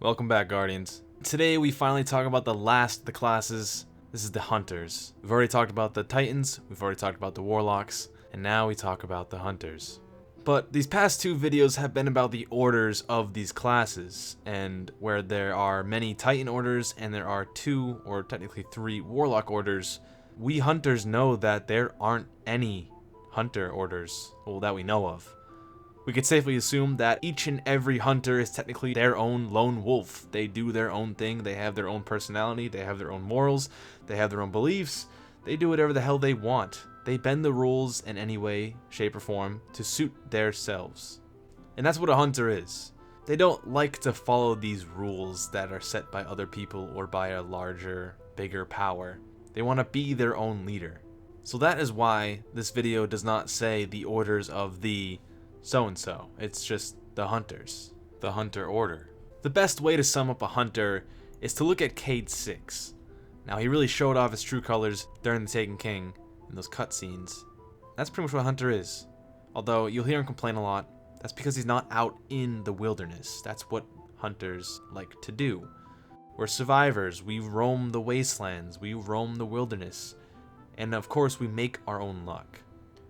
Welcome back, Guardians. Today we finally talk about the last of the classes. This is the Hunters. We've already talked about the Titans, we've already talked about the Warlocks, and now we talk about the Hunters. But these past two videos have been about the orders of these classes, and where there are many Titan orders and there are two, or technically three, Warlock orders, we Hunters know that there aren't any Hunter orders, well, that we know of. We could safely assume that each and every hunter is technically their own lone wolf. They do their own thing, they have their own personality, they have their own morals, they have their own beliefs, they do whatever the hell they want. They bend the rules in any way, shape, or form to suit themselves. And that's what a hunter is. They don't like to follow these rules that are set by other people or by a larger, bigger power. They want to be their own leader. So that is why this video does not say the orders of the so-and-so. It's just the Hunters. The Hunter Order. The best way to sum up a Hunter is to look at Cade 6. Now, he really showed off his true colors during the Taken King in those cutscenes. That's pretty much what a Hunter is. Although, you'll hear him complain a lot. That's because he's not out in the wilderness. That's what Hunters like to do. We're survivors. We roam the wastelands. We roam the wilderness. And of course, we make our own luck.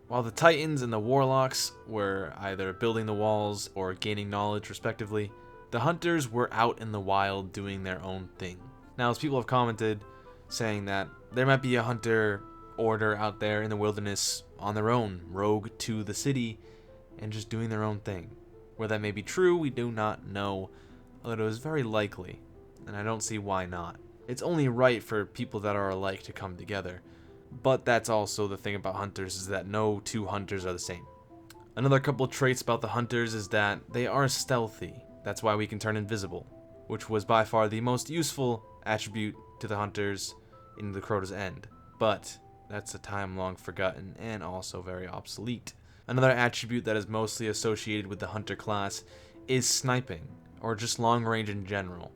While the Titans and the Warlocks were either building the walls or gaining knowledge respectively, the Hunters were out in the wild doing their own thing. Now, as people have commented, saying that there might be a Hunter order out there in the wilderness on their own, rogue to the city, and just doing their own thing. Where that may be true, we do not know, although it is very likely, and I don't see why not. It's only right for people that are alike to come together. But that's also the thing about Hunters, is that no two Hunters are the same. Another couple traits about the Hunters is that they are stealthy. That's why we can turn invisible, which was by far the most useful attribute to the Hunters in the Crota's End. But that's a time long forgotten and also very obsolete. Another attribute that is mostly associated with the Hunter class is sniping, or just long range in general.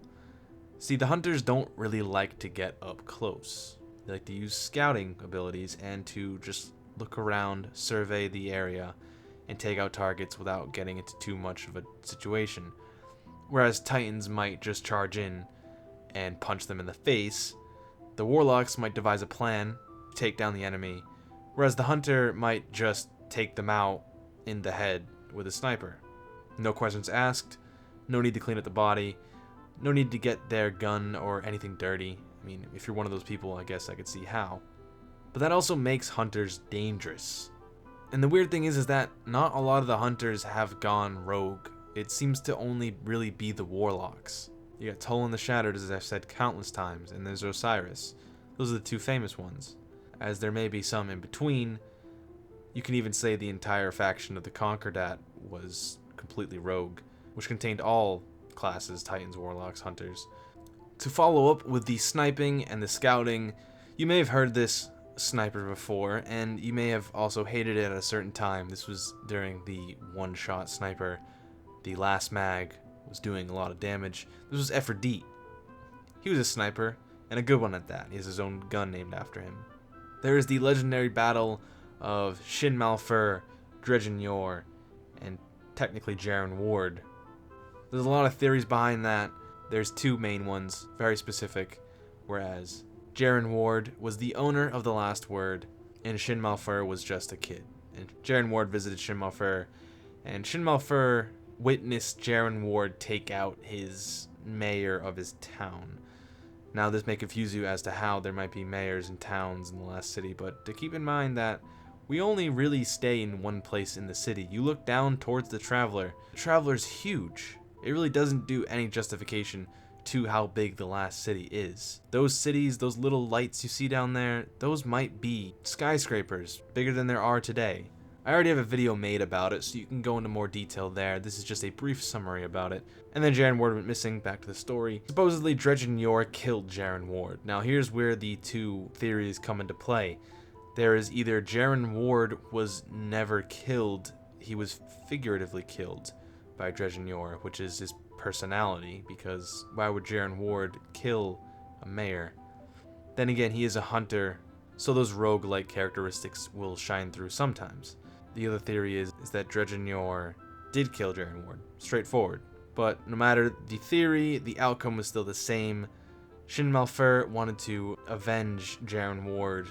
See, the Hunters don't really like to get up close. They like to use scouting abilities and to just look around, survey the area, and take out targets without getting into too much of a situation. Whereas Titans might just charge in and punch them in the face, the Warlocks might devise a plan to take down the enemy, whereas the Hunter might just take them out in the head with a sniper. No questions asked, no need to clean up the body, no need to get their gun or anything dirty. I mean, if you're one of those people, I guess I could see how. But that also makes Hunters dangerous. And the weird thing is that not a lot of the Hunters have gone rogue. It seems to only really be the Warlocks. You got Toll and the Shattered, as I've said countless times, and there's Osiris. Those are the two famous ones. As there may be some in between, you can even say the entire faction of the Concordat was completely rogue, which contained all classes, Titans, Warlocks, Hunters. To follow up with the sniping and the scouting, you may have heard this sniper before, and you may have also hated it at a certain time. This was during the one-shot sniper. The last mag was doing a lot of damage. This was Effort-D. He was a sniper, and a good one at that. He has his own gun named after him. There is the legendary battle of Shin, Dredgen, and technically Jaren Ward. There's a lot of theories behind that. There's two main ones, very specific, whereas Jaren Ward was the owner of the last word, and Shin was just a kid. And Jaren Ward visited Shin, and Shin witnessed Jaren Ward take out his mayor of his town. Now, this may confuse you as to how there might be mayors and towns in the last city, but to keep in mind that we only really stay in one place in the city. You look down towards the Traveler. The Traveler's huge. It really doesn't do any justification to how big the last city is. Those cities, those little lights you see down there, those might be skyscrapers bigger than there are today. I already have a video made about it, so you can go into more detail there. This is just a brief summary about it. And then Jaren Ward went missing, back to the story. Supposedly, Dredgen killed Jaren Ward. Now, here's where the two theories come into play. There is either Jaren Ward was never killed, he was figuratively killed by Dredgen, which is his personality, because why would Jaren Ward kill a mayor? Then again, he is a hunter, so those rogue-like characteristics will shine through sometimes. The other theory is that Dredgen did kill Jaren Ward, straightforward, But no matter the theory, the outcome was still the same. Shin wanted to avenge Jaren Ward,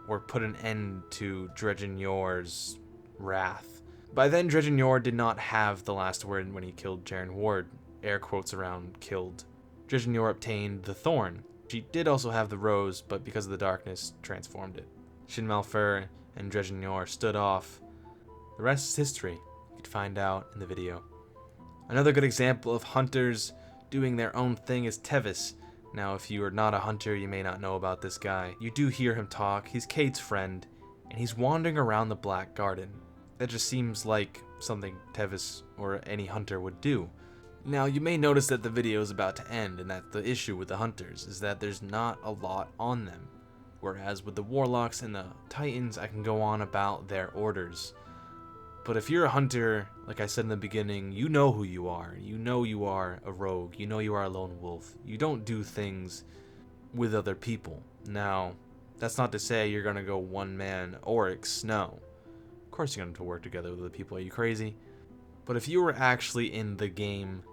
or put an end to Dredgen's wrath. By then, Dredgen did not have the last word when he killed Jaren Ward, air quotes around killed. Dredgen obtained the thorn. She did also have the rose, but because of the darkness, transformed it. Shin and Dredgen stood off. The rest is history. You could find out in the video. Another good example of hunters doing their own thing is Tevis. Now, if you are not a hunter, you may not know about this guy. You do hear him talk. He's Cade's friend, and he's wandering around the Black Garden. That just seems like something Tevis or any hunter would do. Now, you may notice that the video is about to end, and that the issue with the hunters is that there's not a lot on them. Whereas with the Warlocks and the Titans, I can go on about their orders. But if you're a hunter, like I said in the beginning, you know who you are. You know you are a rogue. You know you are a lone wolf. You don't do things with other people. Now, that's not to say you're going to go one-man Oryx, no. Of course you're going to work together with other people. Are you crazy? But if you were actually in the game,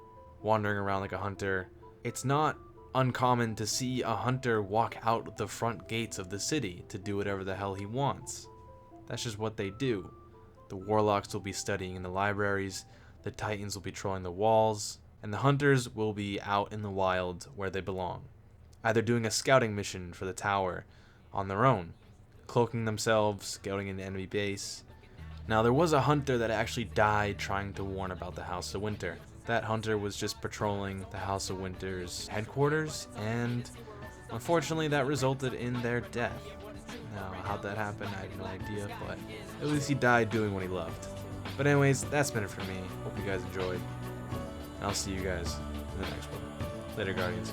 wandering around like a hunter, it's not uncommon to see a hunter walk out the front gates of the city to do whatever the hell he wants. That's just what they do. The Warlocks will be studying in the libraries, the Titans will be trolling the walls, and the Hunters will be out in the wild where they belong, either doing a scouting mission for the tower on their own, cloaking themselves, scouting an enemy base. Now, there was a hunter that actually died trying to warn about the House of Winter. That hunter was just patrolling the House of Winter's headquarters, and unfortunately that resulted in their death. Now, how'd that happen? I have no idea, but at least he died doing what he loved. But anyways, that's been it for me. Hope you guys enjoyed. I'll see you guys in the next one. Later, Guardians.